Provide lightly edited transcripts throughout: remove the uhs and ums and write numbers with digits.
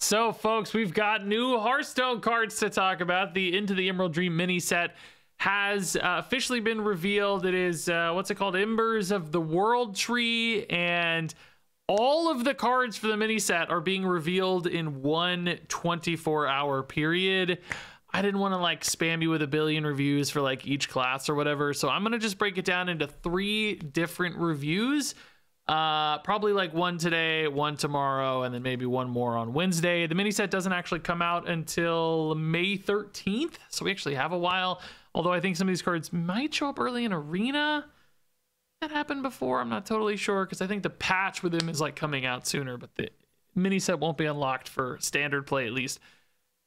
So, folks, we've got new Hearthstone cards to talk about. The Into the Emerald Dream mini set has officially been revealed. It is, what's it called? Embers of the World Tree, and all of the cards for the mini set are being revealed in one 24-hour period. I didn't want to like spam you with a billion reviews for like each class or whatever, so I'm gonna just break it down into 3 different reviews. Probably like one today, one tomorrow, and then maybe one more on Wednesday. The mini set doesn't actually come out until May 13th, so we actually have a while. Although I think some of these cards might show up early in Arena. That happened before, I'm not totally sure, because I think the patch with them is like coming out sooner, but the mini set won't be unlocked for standard play at least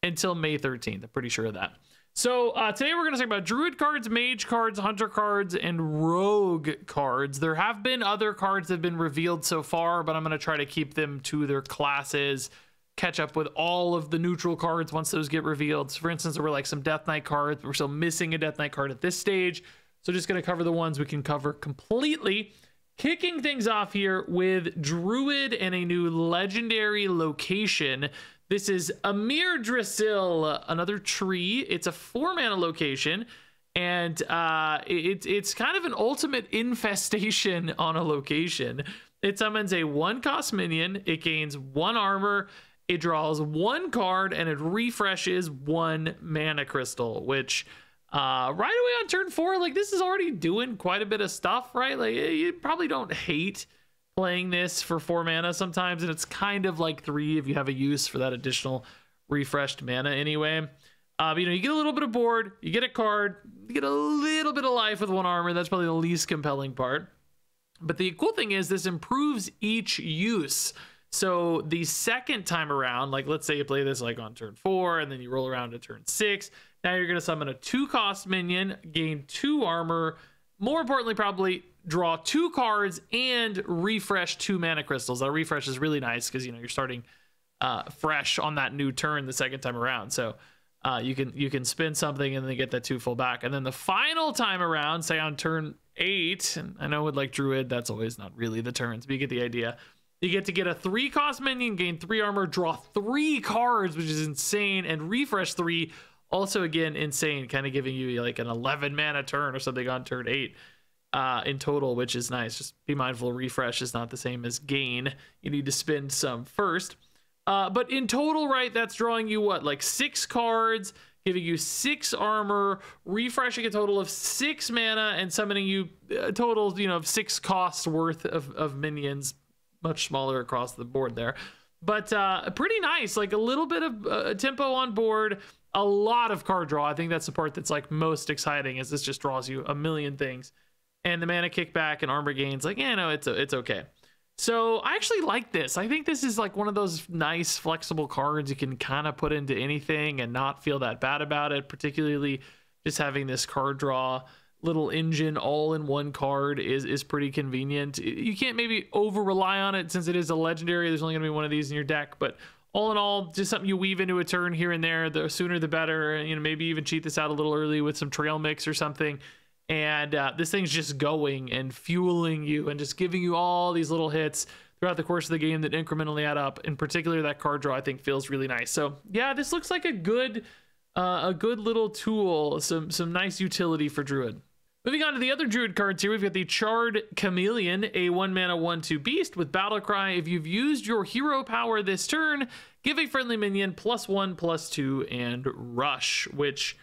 until May 13th. I'm pretty sure of that. So today we're going to talk about Druid cards, Mage cards, Hunter cards, and Rogue cards. There have been other cards that have been revealed so far, but I'm going to try to keep them to their classes, catch up with all of the neutral cards once those get revealed. So for instance, there were like some Death Knight cards. We're still missing a Death Knight card at this stage. So just going to cover the ones we can cover completely. Kicking things off here with Druid and a new legendary location. This is Amir Drasil, another tree. It's a 4-mana location, and it's kind of an ultimate infestation on a location. It summons a 1-cost minion. It gains 1 armor. It draws 1 card, and it refreshes 1 mana crystal, which right away on turn 4, like this is already doing quite a bit of stuff, right? Like you probably don't hate playing this for 4 mana sometimes, and it's kind of like 3 if you have a use for that additional refreshed mana anyway. You know, you get a little bit of board, you get a card, you get a little bit of life with 1 armor. That's probably the least compelling part. But the cool thing is this improves each use. So the second time around, like let's say you play this like on turn 4 and then you roll around to turn 6. Now you're going to summon a 2-cost minion, gain 2 armor, more importantly probably draw 2 cards and refresh 2 mana crystals. That refresh is really nice because, you know, you're starting fresh on that new turn the second time around. So you can spin something and then get that 2 full back. And then the final time around, say on turn 8, and I know with like Druid, that's always not really the turns, but you get the idea. You get to get a 3-cost minion, gain 3 armor, draw 3 cards, which is insane, and refresh 3. Also, again, insane, kind of giving you like an 11 mana turn or something on turn 8 in total, which is nice. Just be mindful, refresh is not the same as gain. You need to spend some first. But in total, right, that's drawing you what, like 6 cards, giving you 6 armor, refreshing a total of 6 mana, and summoning you a total, you know, of 6 costs worth of minions, much smaller across the board there. But pretty nice, like a little bit of tempo on board, a lot of card draw. I think that's the part that's like most exciting, is this just draws you a million things. And the mana kickback and armor gains, like, yeah, no, it's okay. So I actually like this. I think this is like one of those nice flexible cards you can kind of put into anything and not feel that bad about it, particularly just having this card draw little engine all in one card is pretty convenient. You can't maybe over rely on it since it is a legendary. There's only gonna be one of these in your deck, but all in all, just something you weave into a turn here and there. The sooner the better. You know, maybe even cheat this out a little early with some trail mix or something. And this thing's just going and fueling you and just giving you all these little hits throughout the course of the game that incrementally add up. In particular, that card draw I think feels really nice. So yeah, this looks like a good little tool, some nice utility for Druid. Moving on to the other Druid cards here, we've got the Charred Chameleon, a 1-mana 1/2 beast with Battle Cry. If you've used your hero power this turn, give a friendly minion +1/+2 and rush, which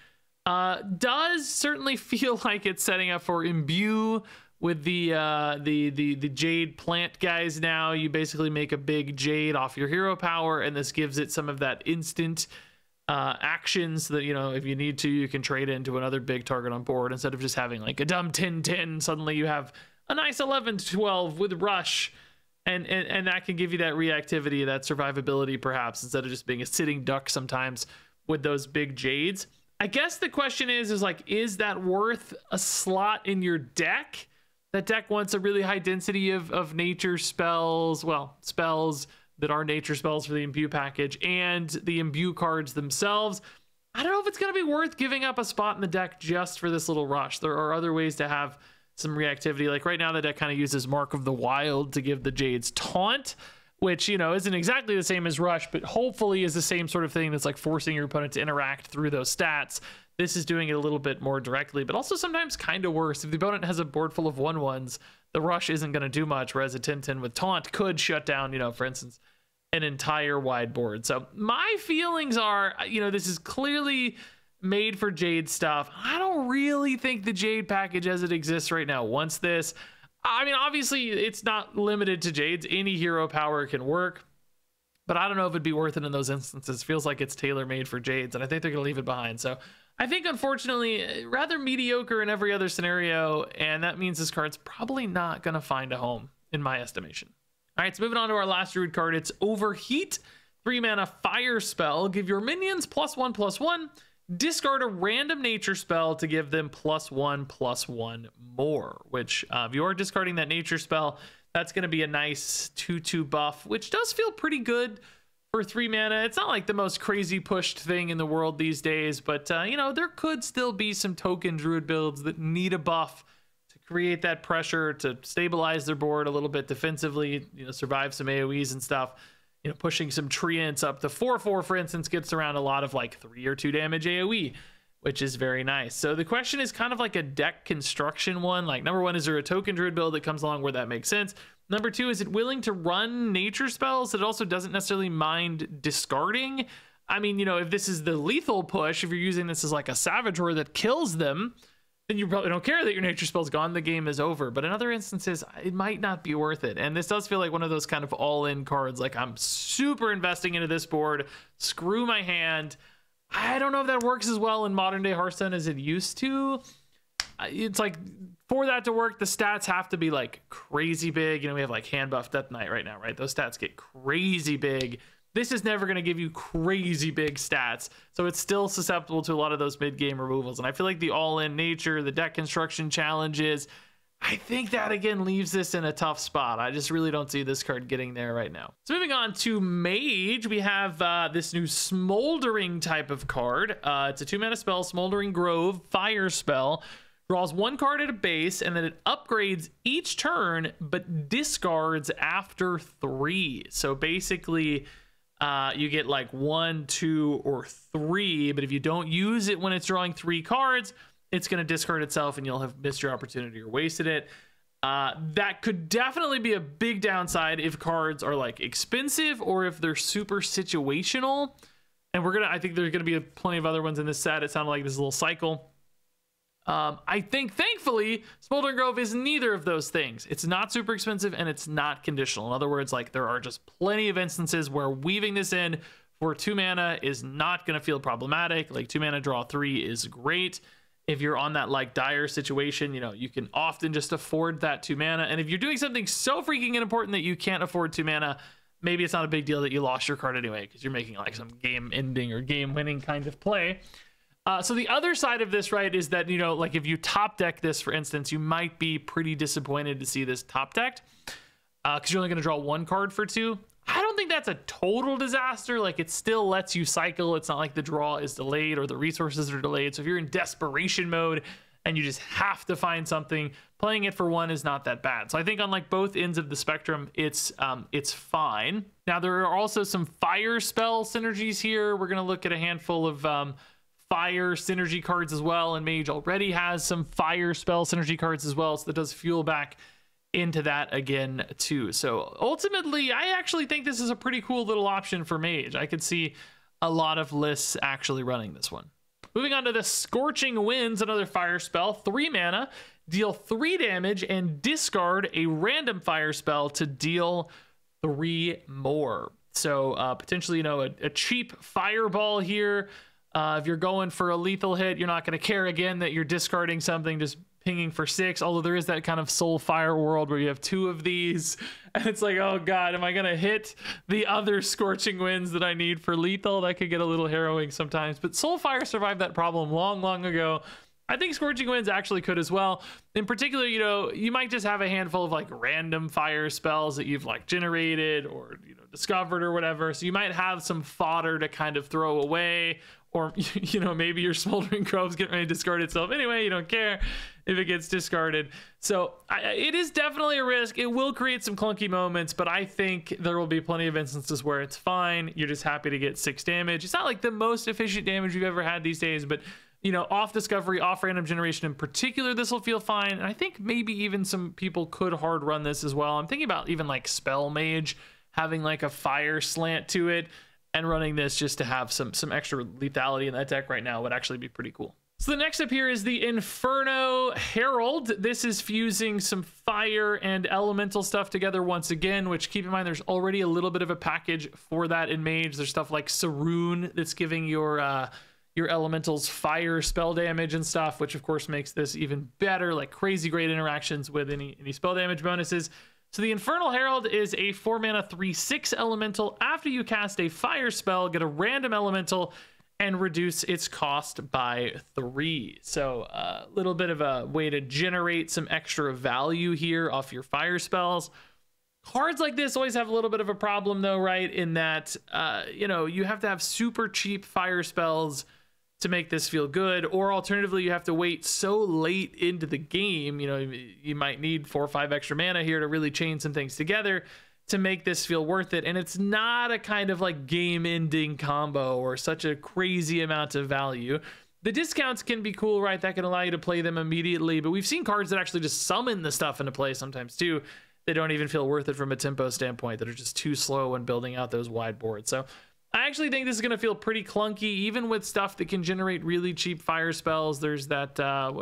does certainly feel like it's setting up for Imbue with the Jade plant guys. Now you basically make a big Jade off your hero power, and this gives it some of that instant actions that, you know, if you need to, you can trade into another big target on board instead of just having like a dumb 10-10. Suddenly you have a nice 11-12 with rush, and that can give you that reactivity, that survivability perhaps, instead of just being a sitting duck sometimes with those big Jades. I guess the question is like, is that worth a slot in your deck? That deck wants a really high density of nature spells, well, spells that are nature spells for the Imbue package, and the Imbue cards themselves. I don't know if it's going to be worth giving up a spot in the deck just for this little rush. There are other ways to have some reactivity. Like right now, the deck kind of uses Mark of the Wild to give the Jades taunt. which, you know, isn't exactly the same as Rush, but hopefully is the same sort of thing that's like forcing your opponent to interact through those stats. This is doing it a little bit more directly, but also sometimes kind of worse. If the opponent has a board full of 1/1s, the Rush isn't going to do much, whereas a Tintin with Taunt could shut down, you know, for instance, an entire wide board. So my feelings are, you know, this is clearly made for Jade stuff. I don't really think the Jade package as it exists right now wants this. I mean, obviously it's not limited to Jades. Any hero power can work, but I don't know if it'd be worth it in those instances. It feels like it's tailor-made for Jades, and I think they're going to leave it behind. So I think, unfortunately, rather mediocre in every other scenario, and that means this card's probably not going to find a home, in my estimation. All right, so moving on to our last Druid card. It's Overheat, 3-mana fire spell. Give your minions +1/+1. Discard a random nature spell to give them +1/+1 more, which if you are discarding that nature spell, that's going to be a nice 2/2 buff, which does feel pretty good for 3 mana. It's not like the most crazy pushed thing in the world these days, but you know, there could still be some token Druid builds that need a buff to create that pressure to stabilize their board a little bit defensively, you know, survive some AoEs and stuff. You know, pushing some Treants up to 4/4, for instance, gets around a lot of like 3 or 2 damage AoE, which is very nice. So the question is kind of like a deck construction one. Like, number one, is there a token Druid build that comes along where that makes sense? Number two, is it willing to run nature spells that it also doesn't necessarily mind discarding? I mean, you know, if this is the lethal push, if you're using this as like a Savage Roar that kills them, then you probably don't care that your nature spell's gone, the game is over. But in other instances, it might not be worth it. And this does feel like one of those kind of all-in cards. Like, I'm super investing into this board, screw my hand. I don't know if that works as well in modern day Hearthstone as it used to. It's like, for that to work, the stats have to be like crazy big. You know, we have like hand buff Death Knight right now, right? Those stats get crazy big. This is never going to give you crazy big stats, so it's still susceptible to a lot of those mid-game removals. And I feel like the all-in nature, the deck construction challenges, I think that again leaves this in a tough spot. I just really don't see this card getting there right now. So moving on to Mage, we have this new Smoldering type of card. It's a 2-mana spell, Smoldering Grove, fire spell. Draws 1 card at a base, and then it upgrades each turn, but discards after 3. So basically, you get like 1, 2, or 3, but if you don't use it when it's drawing 3 cards, it's going to discard itself and you'll have missed your opportunity or wasted it. That could definitely be a big downside if cards are like expensive or if they're super situational. And I think there's going to be plenty of other ones in this set. It sounded like this little cycle. I think, thankfully, Smoldering Grove is neither of those things. It's not super expensive and it's not conditional. In other words, like, there are just plenty of instances where weaving this in for 2 mana is not going to feel problematic. Like, 2 mana draw 3 is great. If you're on that like dire situation, you know, you can often just afford that 2 mana. And if you're doing something so freaking important that you can't afford 2 mana, maybe it's not a big deal that you lost your card anyway, because you're making like some game ending or game winning kind of play. So the other side of this, right, is that, you know, like if you top deck this, for instance, you might be pretty disappointed to see this top decked because you're only going to draw 1 card for 2. I don't think that's a total disaster. Like, it still lets you cycle. It's not like the draw is delayed or the resources are delayed. So if you're in desperation mode and you just have to find something, playing it for 1 is not that bad. So I think on like both ends of the spectrum, it's fine. Now, there are also some fire spell synergies here. We're going to look at a handful of fire synergy cards as well, and Mage already has some fire spell synergy cards as well, so that does fuel back into that again too. So ultimately, I actually think this is a pretty cool little option for Mage. I could see a lot of lists actually running this one. Moving on to the Scorching Winds, another fire spell, 3 mana, deal 3 damage and discard a random fire spell to deal 3 more. So potentially, you know, a cheap fireball here. If you're going for a lethal hit, you're not going to care again that you're discarding something, just pinging for 6. Although there is that kind of soul fire world where you have 2 of these and it's like, oh god, am I going to hit the other Scorching Winds that I need for lethal? That could get a little harrowing sometimes, but soul fire survived that problem long ago. I think Scorching Winds actually could as well. In particular, you know, you might just have a handful of like random fire spells that you've like generated, or, you know, discovered or whatever. So you might have some fodder to kind of throw away, or maybe your Smoldering Grove's getting ready to discard itself anyway. You don't care if it gets discarded. So it is definitely a risk. It will create some clunky moments, but I think there will be plenty of instances where it's fine. You're just happy to get 6 damage. It's not like the most efficient damage you've ever had these days, but off discovery, off random generation in particular, this will feel fine. And I think maybe even some people could hard run this as well. I'm thinking about even like Spell Mage having like a fire slant to it, and running this just to have some extra lethality in that deck right now would actually be pretty cool. So the next up here is the Inferno Herald. This is fusing some fire and elemental stuff together once again, which, keep in mind, there's already a little bit of a package for that in Mage. There's stuff like Saroon that's giving your elementals fire spell damage and stuff, which of course makes this even better, like crazy great interactions with any spell damage bonuses. So the Infernal Herald is a 4-mana 3/6 elemental. After you cast a fire spell, get a random elemental and reduce its cost by 3. So a little bit of a way to generate some extra value here off your fire spells. Cards like this always have a little bit of a problem though, right? In that, you have to have super cheap fire spells to make this feel good, or alternatively you have to wait so late into the game. You might need 4 or 5 extra mana here to really chain some things together to make this feel worth it. And it's not a kind of like game ending combo or such a crazy amount of value. The discounts can be cool, right? That can allow you to play them immediately, but we've seen cards that actually just summon the stuff into play sometimes too. They don't even feel worth it from a tempo standpoint, that are just too slow when building out those wide boards. So I actually think this is going to feel pretty clunky, even with stuff that can generate really cheap fire spells. There's that,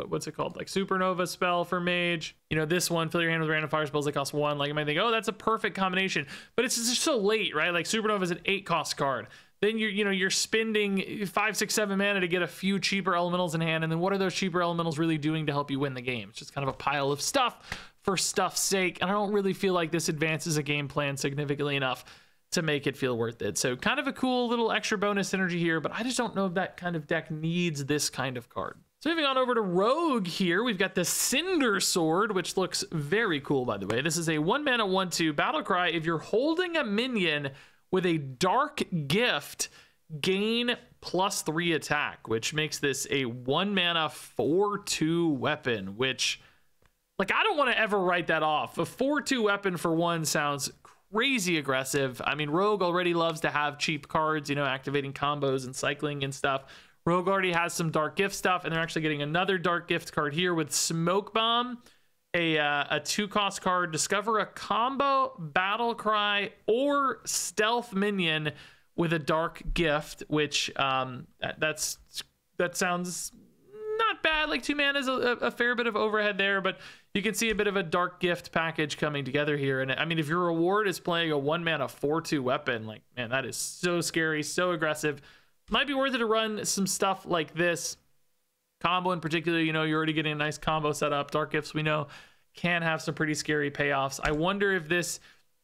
what's it called? Like Supernova spell for Mage. This one, fill your hand with random fire spells that cost 1. Like, you might think, oh, that's a perfect combination. But it's just so late, right? Like Supernova is an 8-cost card. Then you're spending 5, 6, 7 mana to get a few cheaper elementals in hand. And then what are those cheaper elementals really doing to help you win the game? It's just kind of a pile of stuff for stuff's sake. And I don't really feel like this advances a game plan significantly enough to make it feel worth it. So kind of a cool little extra bonus synergy here, but I just don't know if that kind of deck needs this kind of card. So moving on over to Rogue here, we've got the Cinder Sword, which looks very cool, by the way. This is a 1-mana 1/2 battle cry. If you're holding a minion with a dark gift, gain +3 attack, which makes this a 1-mana 4/2 weapon, which, like, I don't want to ever write that off. A 4/2 weapon for 1 sounds crazy aggressive. I mean, Rogue already loves to have cheap cards, activating combos and cycling and stuff. Rogue already has some dark gift stuff, and they're actually getting another dark gift card here with Smoke Bomb, a 2-cost card. Discover a combo battle cry or stealth minion with a dark gift, which that sounds not bad. Like 2 mana is a fair bit of overhead there, but you can see a bit of a dark gift package coming together here. And I mean, if your reward is playing a 1-mana 4/2 weapon, like, man, that is so scary, so aggressive. Might be worth it to run some stuff like this. Combo in particular, you're already getting a nice combo set up. Dark gifts, we know, can have some pretty scary payoffs. I wonder if this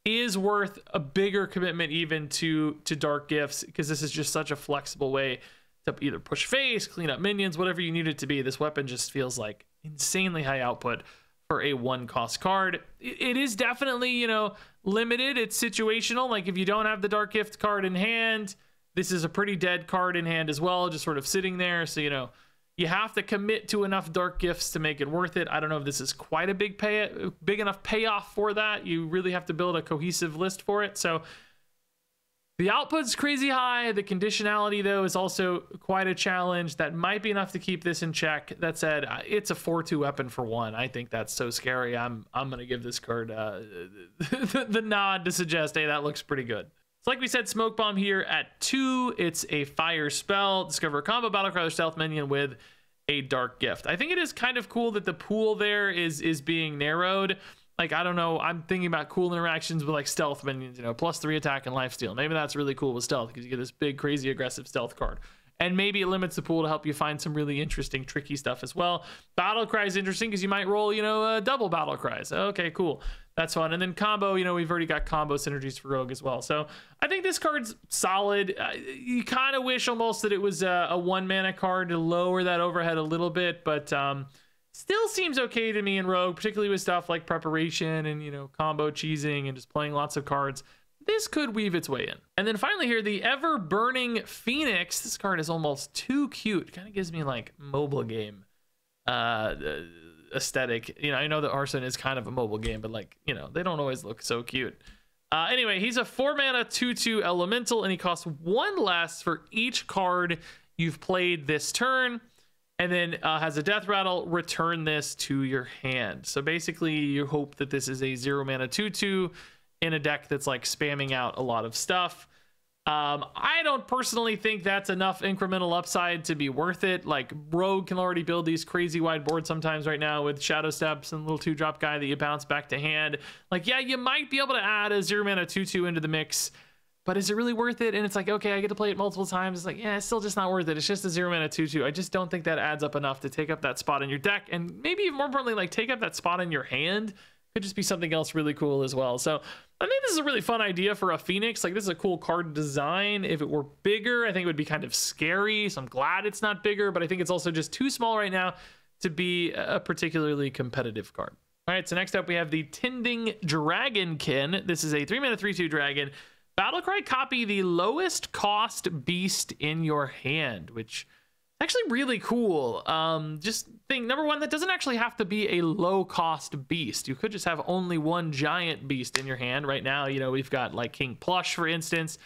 is worth a bigger commitment even to dark gifts, because this is just such a flexible way to either push face, clean up minions, whatever you need it to be. This weapon just feels like insanely high output for a 1-cost card. It is definitely, limited. It's situational. Like, if you don't have the dark gift card in hand, this is a pretty dead card in hand as well, just sort of sitting there. So, you have to commit to enough dark gifts to make it worth it. I don't know if this is quite a big enough payoff for that. You really have to build a cohesive list for it. So the output's crazy high. The conditionality, though, is also quite a challenge. That might be enough to keep this in check. That said, it's a 4/2 weapon for 1. I think that's so scary. I'm going to give this card the nod to suggest, hey, that looks pretty good. So like we said, Smoke Bomb here at 2. It's a fire spell. Discover a combo battlecry or stealth minion with a dark gift. I think it is kind of cool that the pool there is being narrowed. Like, I don't know, I'm thinking about cool interactions with like stealth minions, +3 attack and lifesteal. Maybe that's really cool with stealth, because you get this big, crazy, aggressive stealth card. And maybe it limits the pool to help you find some really interesting, tricky stuff as well. Battle cry is interesting because you might roll, double battle cries. Okay, cool. That's fun. And then combo, we've already got combo synergies for Rogue as well. So I think this card's solid. You kind of wish almost that it was a 1-mana card to lower that overhead a little bit, but still seems okay to me in Rogue, particularly with stuff like preparation and, combo cheesing and just playing lots of cards. this could weave its way in. And then finally here, the Ever Burning Phoenix. This card is almost too cute. Kind of gives me like mobile game aesthetic. You know, I know that Hearthstone is kind of a mobile game, but like, you know, they don't always look so cute. Anyway, he's a 4-mana 2/2 elemental, and he costs 1 less for each card you've played this turn, and then has a death rattle. Return this to your hand. So basically, you hope that this is a 0-mana 2/2 in a deck that's like spamming out a lot of stuff. I don't personally think that's enough incremental upside to be worth it. Like, Rogue can already build these crazy wide boards sometimes right now with Shadow Steps and little 2-drop guy that you bounce back to hand. Like, yeah, you might be able to add a 0-mana 2/2 into the mix, but is it really worth it? And it's like, okay, I get to play it multiple times. It's like, yeah, it's still just not worth it. It's just a 0-mana 2/2. I just don't think that adds up enough to take up that spot in your deck, and maybe even more importantly, like, take up that spot in your hand. Could just be something else really cool as well. So I think this is a really fun idea for a Phoenix. Like, this is a cool card design. If it were bigger, I think it would be kind of scary. So I'm glad it's not bigger, but I think it's also just too small right now to be a particularly competitive card. All right, so next up we have the Tinding Dragon Kin. This is a 3-mana 3/2 dragon. Battlecry, copy the lowest cost beast in your hand, which actually really cool. Just think, number one, that doesn't actually have to be a low cost beast. You could just have only one giant beast in your hand. Right now, you know, we've got like King Plush, for instance,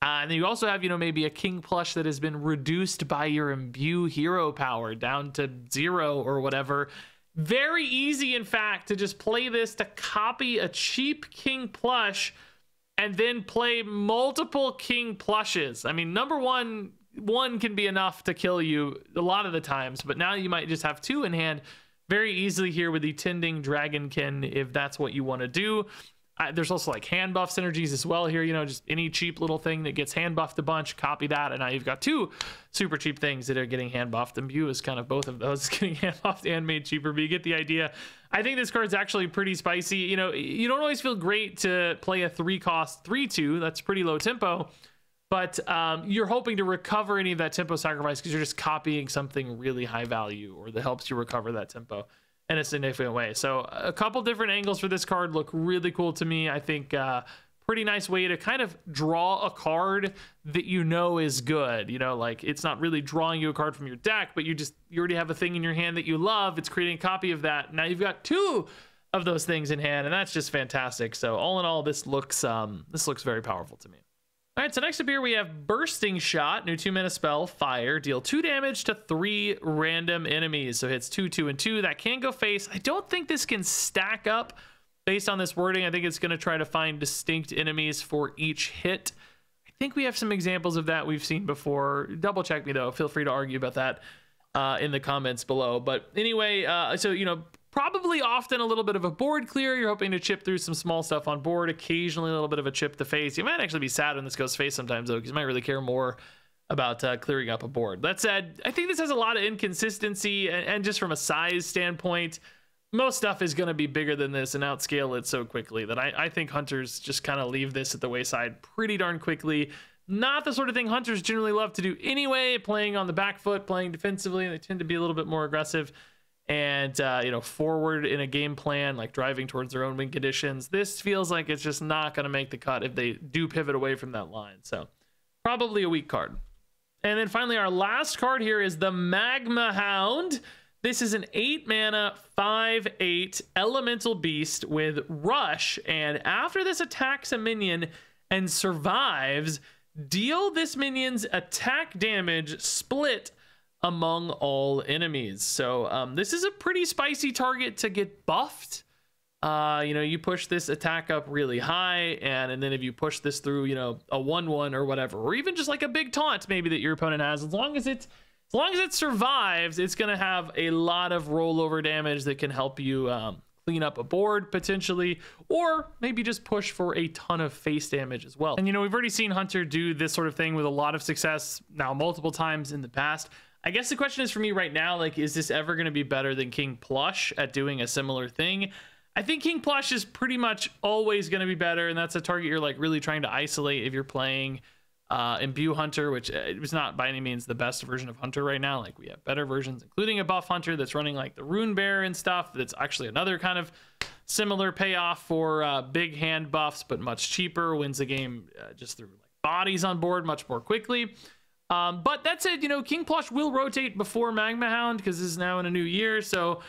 and then you also have, you know, maybe a King Plush that has been reduced by your imbue hero power down to 0 or whatever. Very easy, in fact, to just play this to copy a cheap King Plush and then play multiple King Plushes. I mean, number one can be enough to kill you a lot of the times, but now you might just have 2 in hand very easily here with the Tinding Dragon Kin, if that's what you want to do. There's also like hand buff synergies as well here, you know, just any cheap little thing that gets hand buffed a bunch, copy that, and now you've got 2 super cheap things that are getting hand buffed. Imbue is kind of both of those, getting hand buffed and made cheaper, but you get the idea. I think this card's actually pretty spicy. You know, you don't always feel great to play a 3-cost 3/2. That's pretty low tempo. But you're hoping to recover any of that tempo sacrifice because you're just copying something really high value or that helps you recover that tempo in a significant way. So a couple different angles for this card look really cool to me. I think pretty nice way to kind of draw a card that you know is good. You know, like, it's not really drawing you a card from your deck, but you already have a thing in your hand that you love. It's creating a copy of that. Now you've got 2 of those things in hand, and that's just fantastic. So all in all, this looks very powerful to me. All right, so next up here we have Bursting Shot, new 2-mana spell, fire, deal 2 damage to 3 random enemies. So hits 2, 2, and 2. That can go face. I don't think this can stack up based on this wording. I think it's going to try to find distinct enemies for each hit. I think we have some examples of that we've seen before. Double check me though. Feel free to argue about that in the comments below. But anyway, so, you know, probably often a little bit of a board clear. You're hoping to chip through some small stuff on board, occasionally a little bit of a chip to face. You might actually be sad when this goes face sometimes, though, because you might really care more about clearing up a board. That said, I think this has a lot of inconsistency, and just from a size standpoint, most stuff is going to be bigger than this and outscale it so quickly that I think hunters just kind of leave this at the wayside pretty darn quickly. Not the sort of thing hunters generally love to do anyway, playing on the back foot, playing defensively, and they tend to be a little bit more aggressive and you know, forward in a game plan, like driving towards their own win conditions. This feels like it's just not going to make the cut if they do pivot away from that line. So probably a weak card. And then finally, our last card here is the Magma Hound. This is an 8-mana 5/8 elemental beast with rush, and after this attacks a minion and survives, deal this minion's attack damage split among all enemies. So this is a pretty spicy target to get buffed. You know, you push this attack up really high, and then if you push this through, you know, a 1/1 or whatever, or even just like a big taunt maybe that your opponent has, as long as it survives, it's going to have a lot of rollover damage that can help you clean up a board potentially, or maybe just push for a ton of face damage as well. And you know, we've already seen Hunter do this sort of thing with a lot of success now multiple times in the past. I guess the question is for me right now, like, is this ever going to be better than King Plush at doing a similar thing? I think King Plush is pretty much always going to be better, and that's a target you're like really trying to isolate if you're playing Imbue Hunter, which it was not by any means the best version of Hunter right now. Like, we have better versions, including a buff Hunter that's running like the Rune Bear and stuff. That's actually another kind of Similar payoff for big hand buffs, but much cheaper. Wins the game just through like bodies on board much more quickly. But that said, you know, King Plush will rotate before Magma Hound because this is now in a new year. So,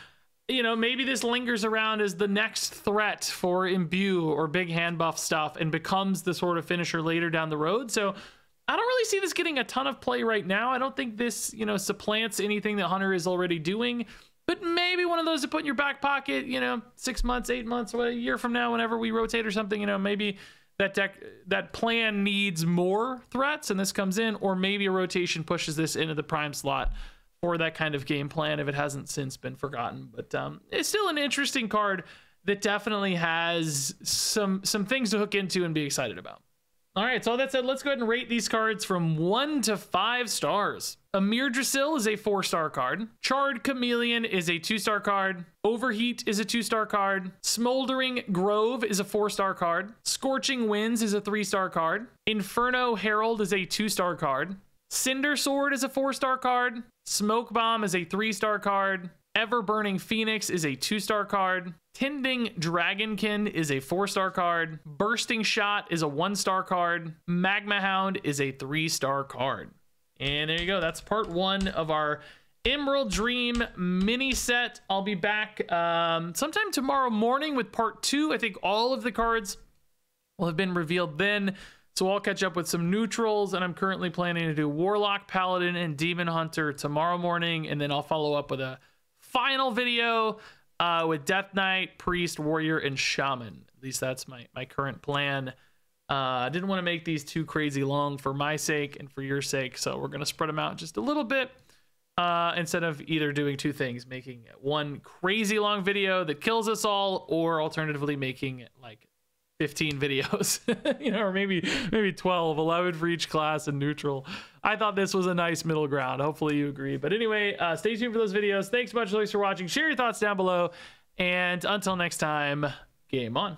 you know, maybe this lingers around as the next threat for Imbue or big hand buff stuff and becomes the sort of finisher later down the road. So I don't really see this getting a ton of play right now. I don't think this, you know, supplants anything that Hunter is already doing. But maybe one of those to put in your back pocket, you know, 6 months, 8 months, a year from now, whenever we rotate or something, you know, maybe that deck, that plan needs more threats and this comes in, or maybe a rotation pushes this into the prime slot for that kind of game plan if it hasn't since been forgotten. But it's still an interesting card that definitely has some things to hook into and be excited about. All right, so all that said, let's go ahead and rate these cards from 1 to 5 stars. Amir Drasil is a 4-star card. Charred Chameleon is a 2-star card. Overheat is a 2-star card. Smoldering Grove is a 4-star card. Scorching Winds is a 3-star card. Inferno Herald is a 2-star card. Cinder Sword is a 4-star card. Smoke Bomb is a 3-star card. Ever Burning Phoenix is a 2-star card. Tinding Dragon Kin is a 4-star card. Bursting Shot is a 1-star card. Magma Hound is a 3-star card. And there you go. That's part 1 of our Emerald Dream mini set. I'll be back sometime tomorrow morning with part 2. I think all of the cards will have been revealed then. So I'll catch up with some neutrals, and I'm currently planning to do Warlock, Paladin, and Demon Hunter tomorrow morning, and then I'll follow up with a final video with Death Knight, Priest, Warrior, and Shaman. At least that's my current plan. I didn't want to make these too crazy long for my sake and for your sake, so we're going to spread them out just a little bit instead of either doing 2 things, making one crazy long video that kills us all, or alternatively making like 15 videos, you know, or maybe 12, 11 for each class and neutral. I thought this was a nice middle ground. Hopefully you agree. But anyway, stay tuned for those videos. Thanks so much for watching. Share your thoughts down below. And until next time, game on.